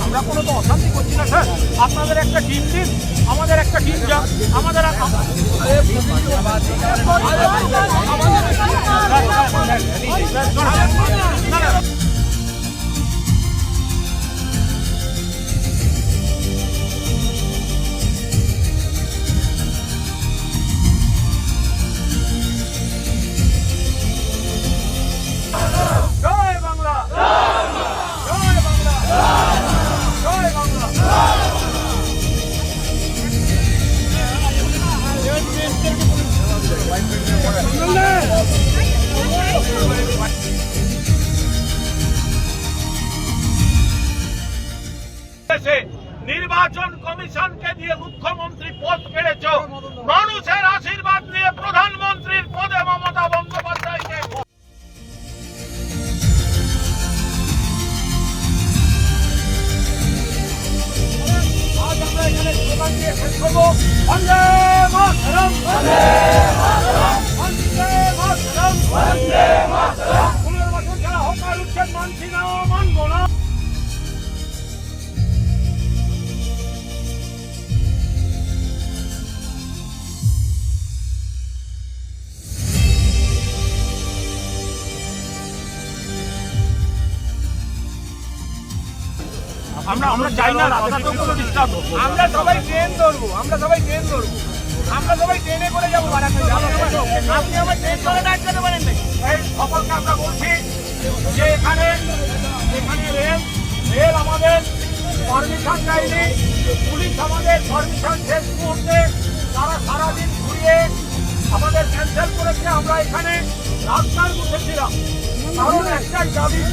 আমরা কোনো তো অশান্তি করছি না স্যার, আপনাদের একটা টিম দিন, আমাদের একটা টিম যান, আমাদের জয় বাংলা, জয় বাংলা, জয় বাংলা। নির্বাচন কমিশনকে দিয়ে মুখ্যমন্ত্রী পদ পেয়েছ, মানুষের আশীর্বাদ নিয়ে প্রধানমন্ত্রীর পদে মমতা বন্দ্যোপাধ্যায়কে। আজ আমরা এখানে স্লোগান দিয়ে শেষ করবো, বন্দে মাতরম, বন্দে মাতরম, বন্দে মাতরম, বন্দে মাতরম। 15 বছর যারা হকার উচ্ছেদ মানছি না, মানব না। আমরা চাই না কোনো ডিস্টার্ব হোক। আমরা সবাই ট্রেন ধরবো, আমরা সবাই ট্রেনে করে যাবো। আপনি আমার ট্রেন ধরে ডাকতে পারেন না। এই সকলকে আমরা বলছি যে এখানে রেল আমাদের পারমিশন দেয়নি, পুলিশ আমাদের পারমিশন শেষ মুহূর্তে তারা সারাদিন ঘুরিয়ে আমাদের ক্যান্সেল করেছে। আমরা এখানে রাস্তার মধ্যে ছিলাম, কারণ একটাই দাবি,